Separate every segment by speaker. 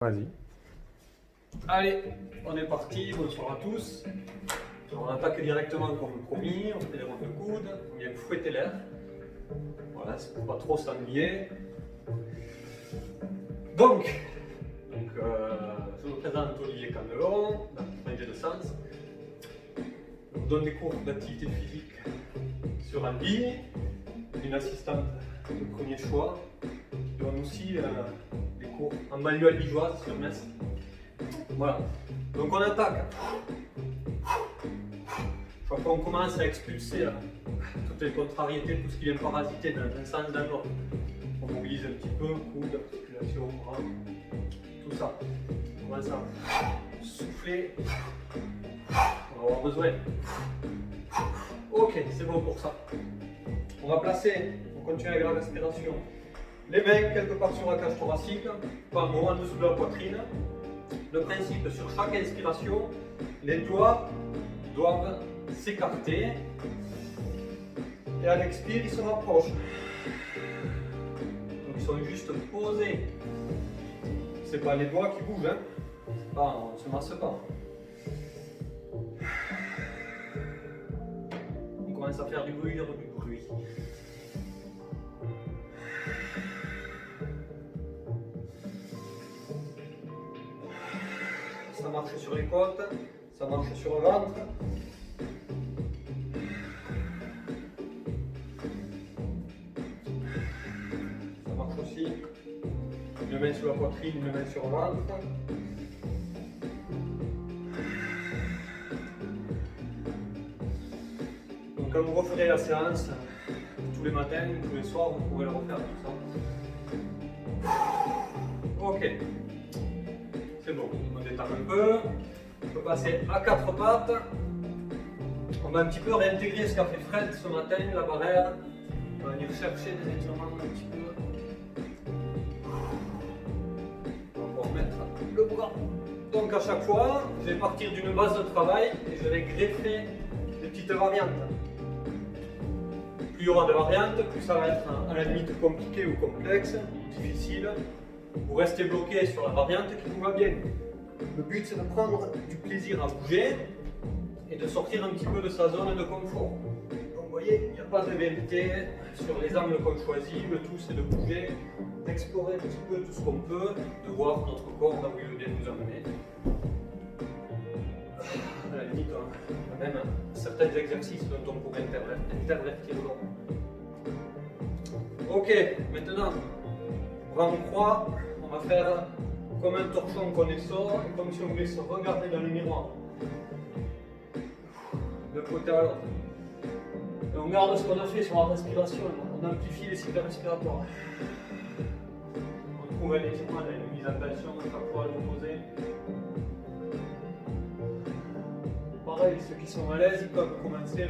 Speaker 1: Vas-y.
Speaker 2: Allez, on est parti, bonsoir à tous. Alors, on attaque directement comme promis, on fait des rondes de coude, on vient fouetter l'air. Voilà, c'est pour pas trop s'ennuyer. Donc je me présente Olivier Candelon, d'Apprentissage de Sens. Je donne des cours d'activité physique sur en ligne, une assistante de premier choix. Je donne aussi des cours en manuel ligeoise sur Metz. Voilà, donc on attaque. Je crois qu'on commence à expulser toutes les contrariétés, tout ce qui vient parasiter dans un sens dans l'autre. On mobilise un petit peu, coude, articulation, bras, tout ça. On commence à souffler. On va avoir besoin. Ok, c'est bon pour ça. On va placer, on continue avec la respiration, les mains quelque part sur la cage thoracique, pas un moment en dessous de la poitrine. Le principe, sur chaque inspiration, les doigts doivent s'écarter et à l'expire, ils se rapprochent. Donc ils sont juste posés. C'est pas les doigts qui bougent, hein. On ne se masse pas. On commence à faire du bruit. Ça marche sur les côtes, ça marche sur le ventre. Ça marche aussi. Une main sur la poitrine, une main sur le ventre. Donc quand vous referez la séance, tous les matins, tous les soirs, vous pourrez le refaire tout ça. Ok. C'est bon, on détend un peu. On peut passer à quatre pattes. On va un petit peu réintégrer ce qu'a fait Fred ce matin, la barrière. On va venir chercher des étirements un petit peu. On va remettre le bras. Donc à chaque fois, je vais partir d'une base de travail et je vais greffer des petites variantes. Plus il y aura de variantes, plus ça va être à la limite compliqué ou complexe, ou difficile. Vous restez bloqué sur la variante qui vous va bien. Le but c'est de prendre du plaisir à bouger et de sortir un petit peu de sa zone de confort. Donc vous voyez, il n'y a pas de vérité sur les angles qu'on choisit, le tout c'est de bouger, d'explorer un petit peu tout ce qu'on peut, de voir notre corps là où il veut bien nous amener. À la limite, on a même certains exercices dont on pourrait intervertir l'ordre. Ok, maintenant, grand croix, on va faire comme un torchon qu'on essore, comme si on voulait se regarder dans le miroir. De côté à l'autre. Et on garde ce qu'on a fait sur la respiration, on amplifie les cycles respiratoires. On trouve un étirement, une mise en tension, chaque fois à l'opposé. Pareil, ceux qui sont à l'aise, ils peuvent commencer.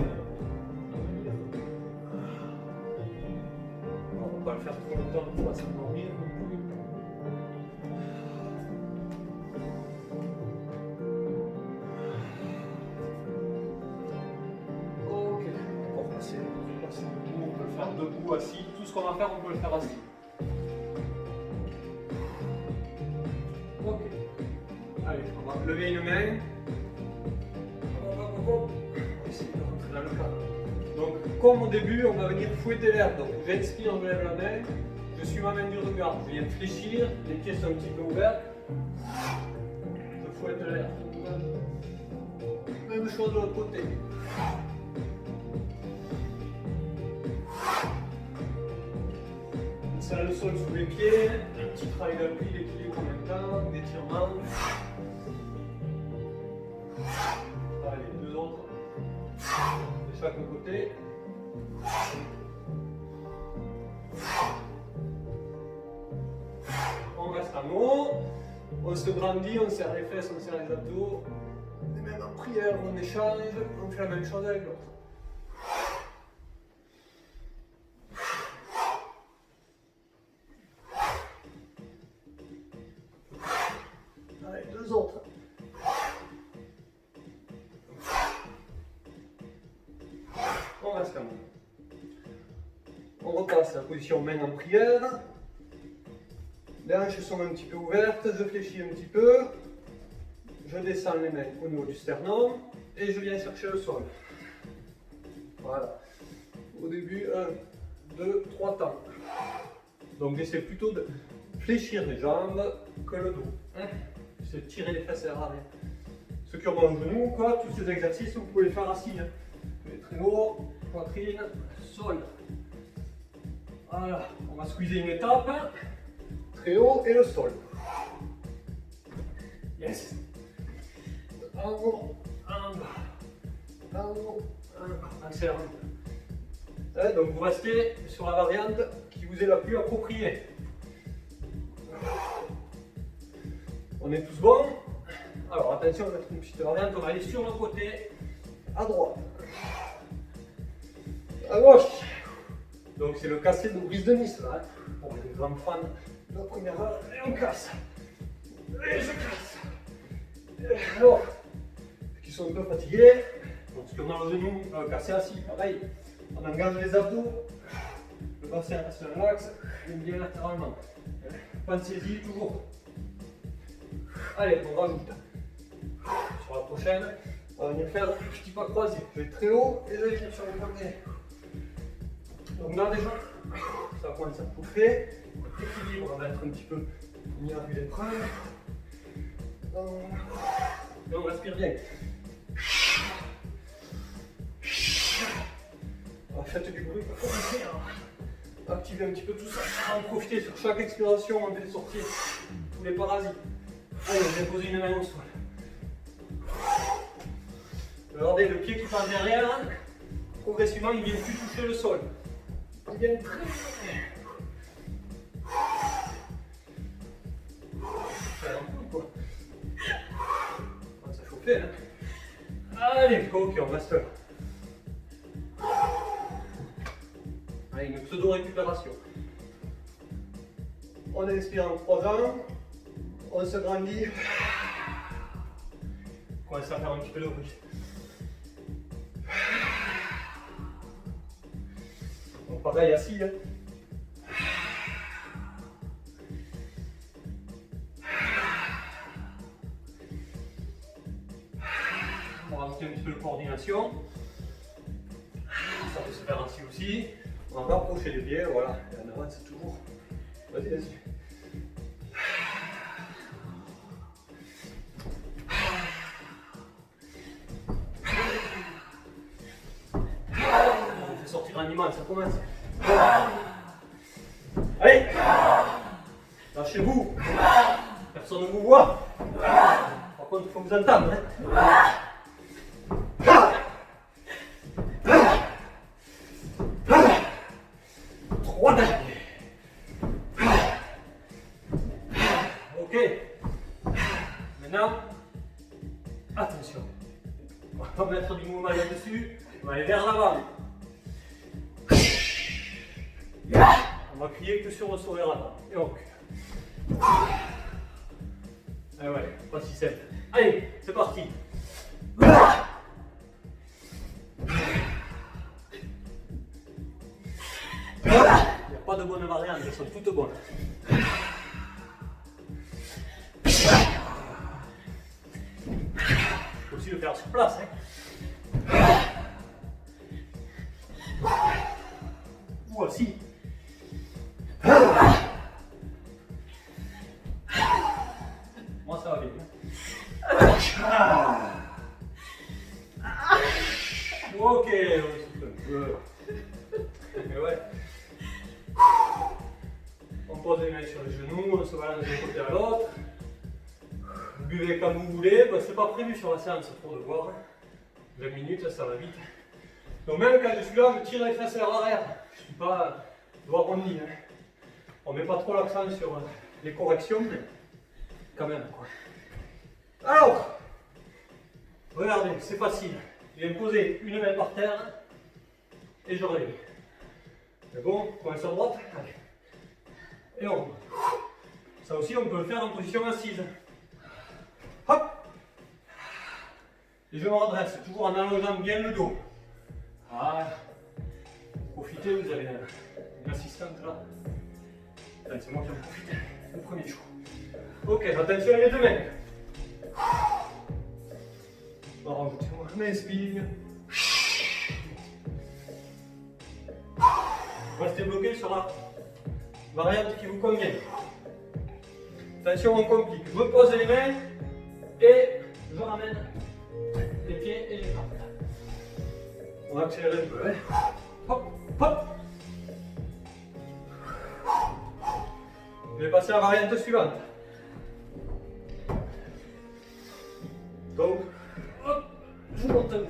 Speaker 2: On ne va pas le faire trop longtemps pour ne pas s'endormir non plus. Ok, on va passer debout, on peut le faire debout, assis. Tout ce qu'on va faire, on peut le faire assis. Ok. Allez, on va lever une main. On va essayer de rentrer dans le cadre. Donc, comme au début, on va venir fouetter l'air. Donc, j'inspire, je lève la main. Je suis ma main du regard. Je viens fléchir. Les pieds sont un petit peu ouverts. Je fouette l'air. Même chose de l'autre côté. On serre le sol sous les pieds. Un petit travail d'appui, d'équilibre en même temps. D'étirement. Allez, deux autres. De chaque côté. On reste en haut. On se grandit, on serre les fesses, on serre les abdos. Et même en prière, on échange, on fait la même chose avec l'autre. Allez, deux autres. On reste en haut. On repasse à la position main en prière. Les hanches sont un petit peu ouvertes, je fléchis un petit peu. Je descends les mains au niveau du sternum et je viens chercher le sol. Voilà. Au début, 1, 2, 3 temps. Donc j'essaie plutôt de fléchir les jambes que le dos. J'essaie de tirer les fesses vers l'arrière. Ceux qui ont mal au genou, quoi, tous ces exercices, vous pouvez les faire assis. Les très haut, poitrine, sol. Voilà, on va squeezer une étape. Très haut et le sol. Yes. En haut, en bas. En haut, en bas. Accélère. Donc vous restez sur la variante qui vous est la plus appropriée. On est tous bons. Alors attention, on va mettre une petite variante, on va aller sur le côté, à droite, à gauche. Donc c'est le cassé de Brise de Nice là, pour les grands fans de la première heure. Et on casse. Et je casse. Et alors, qui sont un peu fatigués, donc si on a le genou cassé assis, pareil, on engage les abdos, le bassin reste relax, et bien latéralement. Pensez-y toujours. Allez, on rajoute. Sur la prochaine, on va venir faire un petit pas croisé. Je vais très haut et je vais venir sur le poignet. Donc là déjà, ça commence à pouffer. L'équilibre, on va être un petit peu mis à vue l'épreuve. Et on respire bien. Alors, faites du bruit pour commencer à activer un petit peu tout ça. En profiter sur chaque expiration, on fait sortir tous les parasites. Allez, je vais poser une main au sol. Regardez le pied qui passe derrière, progressivement il vient plus toucher le sol. Il vient très faire un coup quoi. On va se chauffer hein. Allez, ok, on reste là. Allez, une pseudo-récupération. On inspire en 3 ans, on se grandit. On commence à faire un petit peu de bruit. Donc pareil assis. Hein. On va rajouter un petit peu de coordination. Ça peut se faire ainsi aussi. On va rapprocher les pieds, voilà. Et en avance toujours. Vas-y, vas-y. On fait sortir l'animal, ça commence. Allez! Lâchez-vous! Personne ne vous voit. Par contre, il faut vous entendre. Hein. Ok. Maintenant, attention. On va mettre du mouvement là-dessus. On va aller vers l'avant. On va crier que sur le sourire là. Et on recule. Ah ouais, pas si simple. Allez, c'est parti. Il n'y a pas de bonne variante, elles sont toutes bonnes. Il faut aussi le faire sur place. Hein. Ou assis. Moi ça va bien. Ok, on souffle un peu. Et ouais. On pose les mains sur les genoux, on se balance d'un côté à l'autre. Buvez comme vous voulez, ben, c'est pas prévu sur la séance pour de boire. 20 minutes, ça va vite. Donc même quand je suis là, je tire les fesses vers l'arrière. Je ne suis pas doigt rondis. Hein. On ne met pas trop l'accent sur les corrections, mais quand même quoi. Alors, regardez, c'est facile. Je viens poser une main par terre et je relève. C'est bon, on commence à droite, allez. Et on remonte. Ça aussi, on peut le faire en position assise. Hop. Et je me redresse, toujours en allongeant bien le dos. Voilà. Profitez, vous avez une assistante là. C'est moi qui en profite. le premier choix. Ok, attention les deux mains. On va rajouter un inspire. Restez bloqué sur la variante qui vous convient. Attention, on complique. Je pose les mains et je ramène les pieds et les bras. On va accélérer un peu. Hein. Hop, hop. Je vais passer à la variante suivante. Donc, hop, je monte un peu.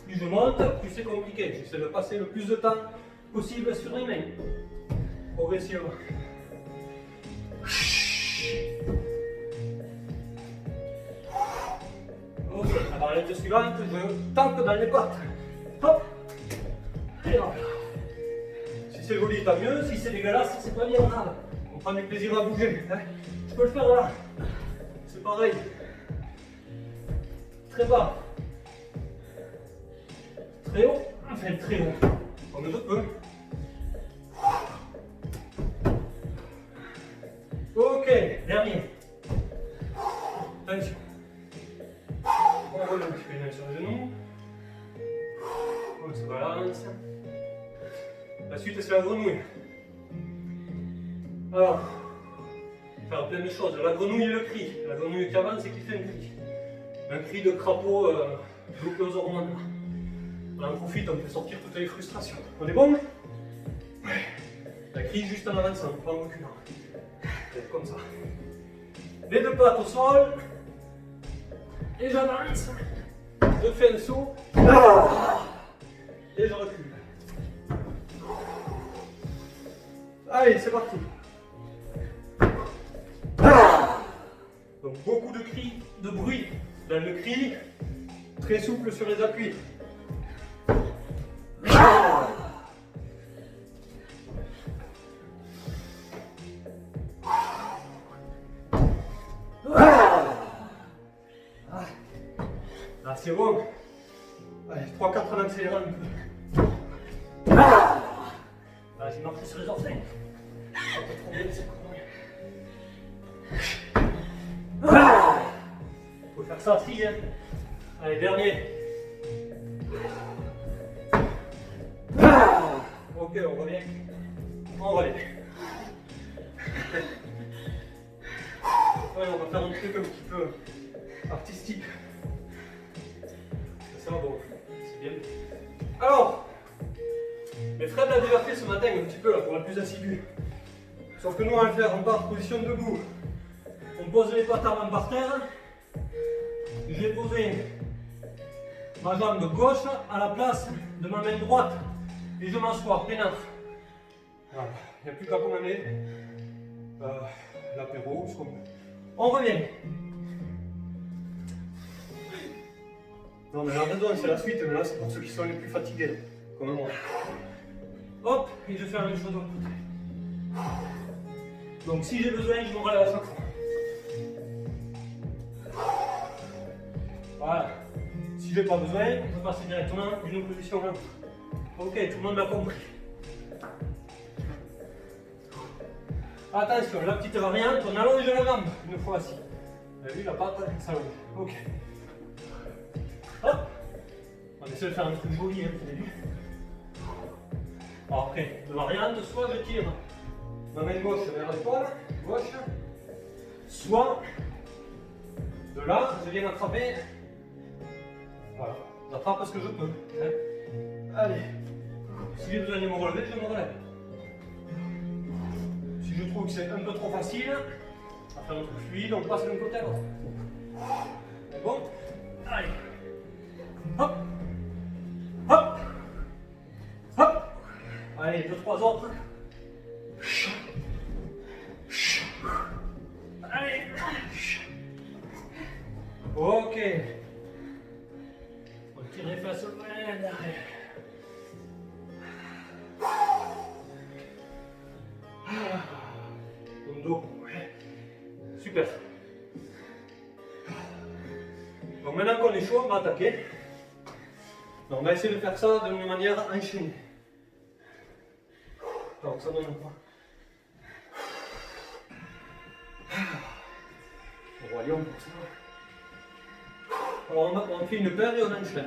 Speaker 2: Plus je monte, plus c'est compliqué. J'essaie de passer le plus de temps possible sur les mains. Progressivement. Ok, la variante suivante, je tape dans les pattes. Hop. Et là. Si c'est joli, tant mieux. Si c'est dégueulasse, c'est pas bien grave. On prend du plaisir à bouger. Hein. Je peux le faire là. C'est pareil. Très bas. Très haut. Enfin, très haut. Comme je peux. Ok, dernier. Attention. On relève un petit peu les mains sur les genoux. On se balance. La suite, c'est la grenouille. Alors, faire plein de choses. La grenouille et le cri. La grenouille qui avance et qui fait un cri. Un cri de crapaud bloqué aux hormones. On en profite, on peut sortir toutes les frustrations. On est bon? Ouais. La cri juste en avançant, pas en reculant. Comme ça. Les deux pattes au sol. Et j'avance. Je fais un saut. Et je recule. Allez, c'est parti. Donc beaucoup de cris, de bruit dans le cri. Très souple sur les appuis. Là c'est bon. Allez, 3-4 en accélérant un peu. Là j'ai marqué sur les orteils. Trop bien, c'est cool. Faut faire ça aussi, hein. Allez, dernier. Ok, on revient. On relève. Ouais, on va faire un truc un petit peu artistique. Ça va bon, c'est bien. Alors, mais Fred l'a déjà fait ce matin un petit peu là pour la plus assidue. Sauf que nous on va le faire en position debout. On pose les pattes avant par terre. J'ai posé ma jambe gauche à la place de ma main droite. Et je m'assois, peinard. Voilà, il n'y a plus qu'à commander l'apéro, ce qu'on veut. On revient. Non mais la raison c'est la suite, mais là c'est pour ceux qui sont les plus fatigués, comme moi. Hop, et je fais la même chose de l'autre côté. Donc si j'ai besoin, je me relève à chaque fois. Voilà. Si j'ai pas besoin, je passe directement d'une position à l'autre. Ok, tout le monde m'a compris. Attention, la petite variante, on allonge la jambe une fois assis. Vous avez vu la patte s'allonge. Ok. Hop. On essaie de faire un truc joli, hein, vous avez vu. Alors après, de variante, soit je tire ma main gauche vers l'épaule, gauche, soit de là, je viens attraper. Voilà, j'attrape ce que je peux. Hein. Allez. Si j'ai besoin de me relever, je me relève. Si je trouve que c'est un peu trop facile, à faire un truc fluide, on passe d'un côté à l'autre. C'est bon? Allez. Hop. Hop. Hop. Allez, 2-3 autres. Allez. Ok. On tire les fesses loin derrière. Comme dos. Super. Donc maintenant qu'on est chaud, on va attaquer. Donc on va essayer de faire ça d'une manière enchaînée. Donc ça donne quoi? lion pour ça. Alors on fait une paire et on enchaîne,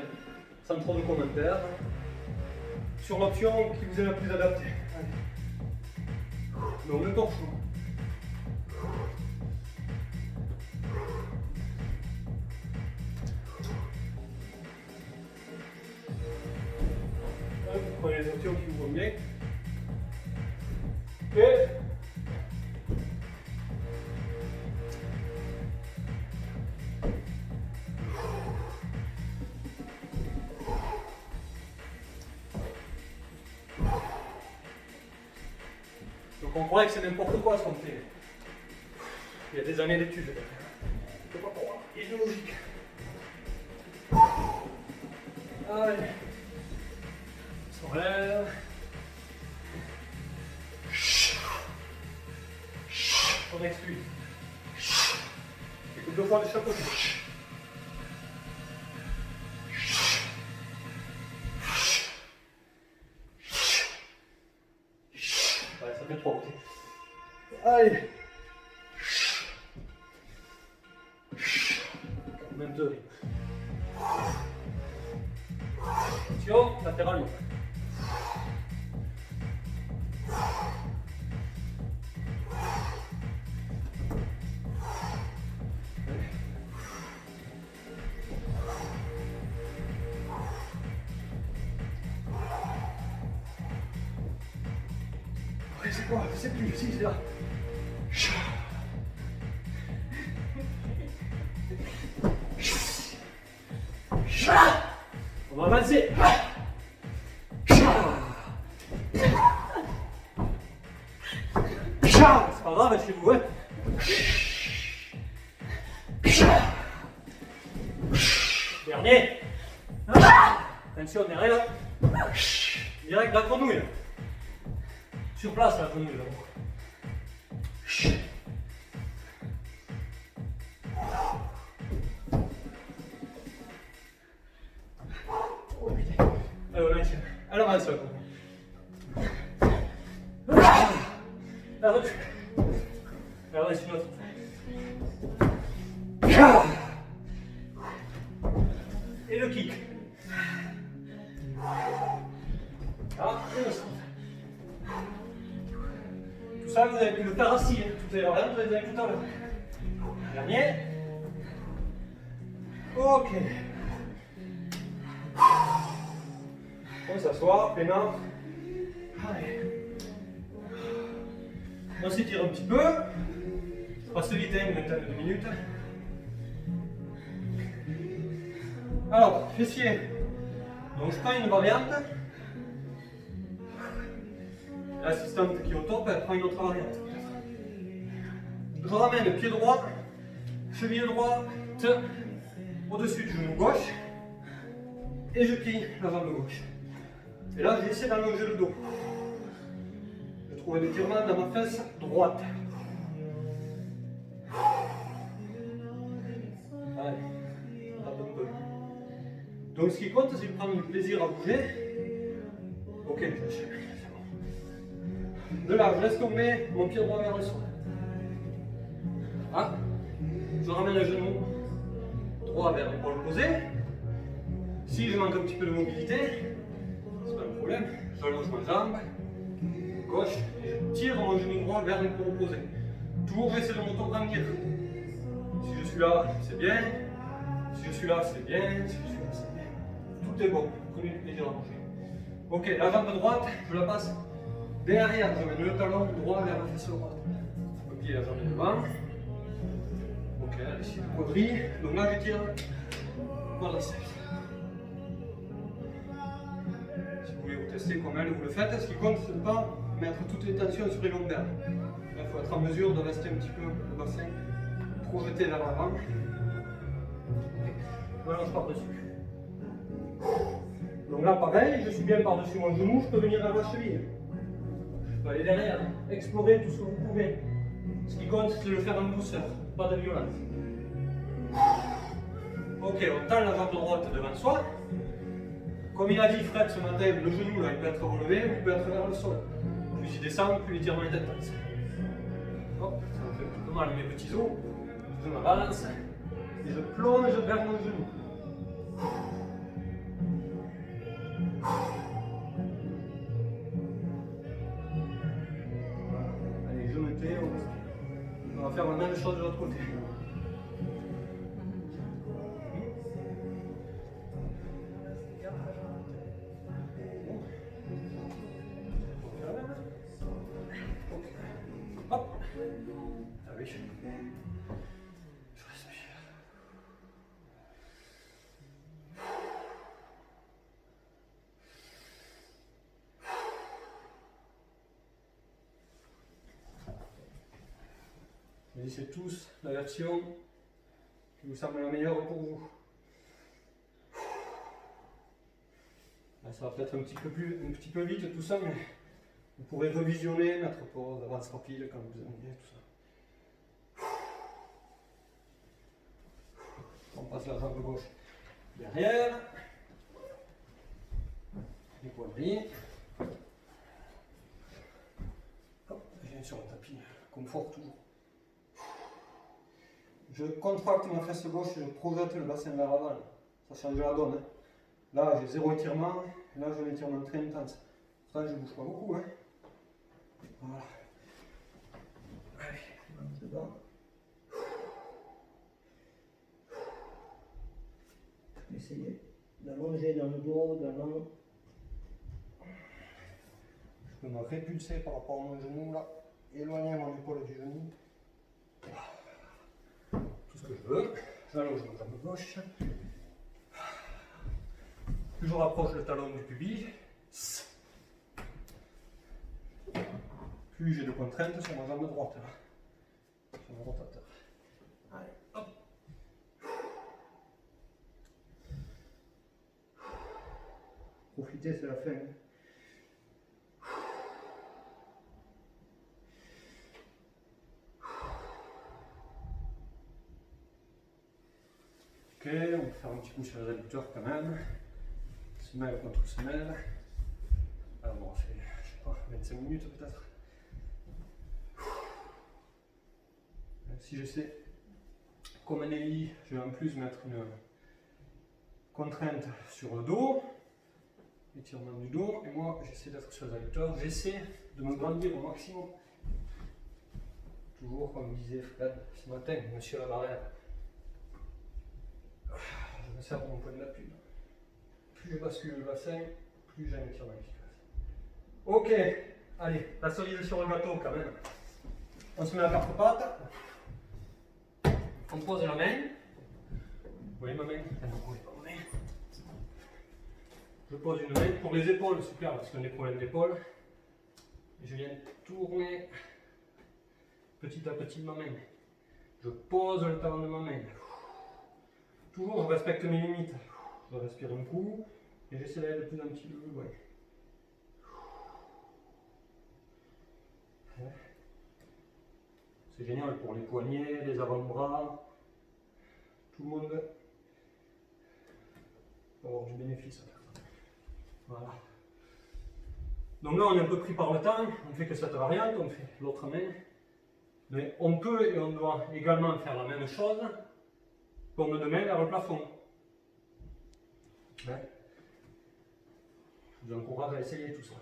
Speaker 2: sans trop de commentaires, sur l'option qui vous est la plus adaptée. Allez. Donc le torchon. Vous prenez les options qui vous vont bien. Et donc on croirait que c'est n'importe quoi ce qu'on fait. Il y a des années d'études. C'est pas pour il est logique. Allez. On se relève. On exclut. Écoute 2 fois de chaque côté. Ouais, ça fait 3 côtés. Allez. Même 2. Attention, latéralement. C'est quoi? Je sais plus, si c'est là. On va avancer. C'est pas grave chez vous, hein. Dernier. Attention, derrière là. Direct la grenouille. Sur place la grenouille là. Oh putain. Alors là, elle avance là. Elle recule. Elle reste une autre. Et le kick. Ah, et le centre. Tout ça, vous avez pu le faire assis, hein. Tout à l'heure, vous avez tout à l'heure. Dernier. Ok. On s'assoit, peinard. Allez. On s'étire un petit peu. On passe vite une vingtaine de minutes. Alors, fessier. Donc je prends une variante. L'assistante qui est au top, elle prend une autre variante. Je ramène le pied droit, cheville droite au-dessus du genou gauche et je plie la jambe gauche. Et là, j'essaie d'allonger le dos. Je trouve un étirement dans ma fesse droite. Allez, on tape un peu. Donc ce qui compte, c'est de prendre du plaisir à bouger. Ok, j'enchaîne. De là, je laisse tomber mon pied droit vers le sol. Ah, je ramène le genou droit vers l'épaule posée. Si je manque un petit peu de mobilité, c'est pas un problème, j'allonge ma jambe gauche et je tire mon genou droit vers l'épaule posée. Toujours j'essaie de m'auto-grandir. Si je suis là, c'est bien. Si je suis là, c'est bien. Si je suis là, c'est bien. Tout est bon. Prenez du plaisir à bouger. Ok, la jambe droite, je la passe derrière. Je mets le talon droit vers la fesse droite. Le pied, la jambe devant. Ok, ici le quadrille. Donc là, je tire quadriceps. Si vous voulez vous tester comme elle, vous le faites. Ce qui compte, c'est de ne pas mettre toutes les tensions sur les lombaires. Il faut être en mesure de rester un petit peu le bassin projeté vers l'avant. Je m'allonge par-dessus. Donc là, pareil, je suis bien par-dessus mon genou, je peux venir vers la cheville. Je peux aller derrière, explorer tout ce que vous pouvez. Ce qui compte, c'est de le faire en douceur, pas de violence. Ok, on tend la jambe droite devant soi. Comme il a dit Fred ce matin, le genou là, il peut être relevé ou il peut être vers le sol. Plus il descend, plus l'étirement est intense. Hop, ça me fait un petit peu mal mes petits os. Je m'avance et je plonge vers mon genou. Voilà. Allez, je me tais, on respire. On va faire la même chose de l'autre côté. Hop. Ah oui. Je respire. Choisissez tous la version qui vous semble la meilleure pour vous. Là, ça va peut-être un petit peu vite tout ça, mais vous pourrez revisionner, mettre pause, avance rapide quand vous aimez tout ça. On passe la jambe gauche derrière. Les quadrilles. Hop, je viens sur le tapis, confort toujours. Je contracte ma fesse gauche et je projette le bassin vers l'avant. Ça change la donne. Hein. Là, j'ai zéro étirement. Là, j'ai un étirement très intense. Pourtant, je ne bouge pas beaucoup. Hein. Voilà. Allez, c'est bon. Essayez d'allonger dans le dos, d'allonger. Je peux me répulser par rapport à mon genou là. Éloigner mon épaule du genou. Tout ce que je veux. J'allonge ma jambe gauche. Plus je rapproche le talon du pubis, plus j'ai de contraintes sur ma jambe droite, sur mon rotateur. Allez, hop. Profitez, c'est la fin. Ok, on peut faire un petit coup sur les adducteurs quand même. Semelle contre semelle. Alors bon, on fait, je sais pas, 25 minutes peut-être. Si j'essaie, comme un EI, je vais en plus mettre une contrainte sur le dos, étirement du dos, et moi j'essaie d'être sur les adducteurs, j'essaie de me grandir au maximum. Toujours comme disait Fred ce matin, monsieur Labarrière. Je me sers pour mon point d'appui. Plus je bascule le bassin, plus j'ai un étirement efficace. Ok, allez, la cerise sur le gâteau quand même. On se met à quatre pattes. On pose la main. Vous voyez ma main? Vous voyez pas ma main. Je pose une main. Pour les épaules, super, parce qu'on a des problèmes d'épaule. Je viens tourner petit à petit ma main. Je pose le talon de ma main. Toujours, je respecte mes limites. Je respire un coup et j'essaie d'aller de plus en plus loin. C'est génial pour les poignets, les avant-bras. Tout le monde peut avoir du bénéfice à faire ça. Voilà. Donc là, on est un peu pris par le temps. On fait que cette variante, on fait l'autre main. Mais on peut et on doit également faire la même chose. Paume de main vers le plafond. Ouais. Je vous encourage à essayer tout ça.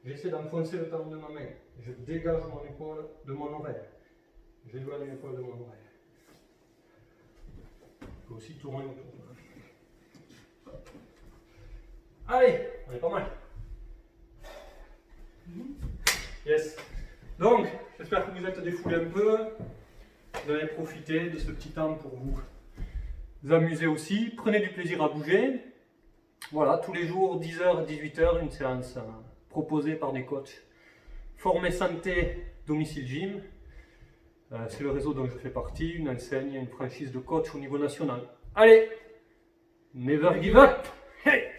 Speaker 2: J'essaie d'enfoncer le talon de ma main. Je dégage mon épaule de mon oreille. J'éloigne l'épaule de mon oreille. Je peux aussi tourner autour. Allez, on est pas mal. Yes. Donc, j'espère que vous êtes défoulés un peu. Vous avez profité de ce petit temps pour vous amuser aussi. Prenez du plaisir à bouger. Voilà, tous les jours, 10h, 18h, une séance proposée par des coachs formés santé domicile gym. C'est le réseau dont je fais partie, une enseigne, une franchise de coach au niveau national. Allez, never give up! Hey!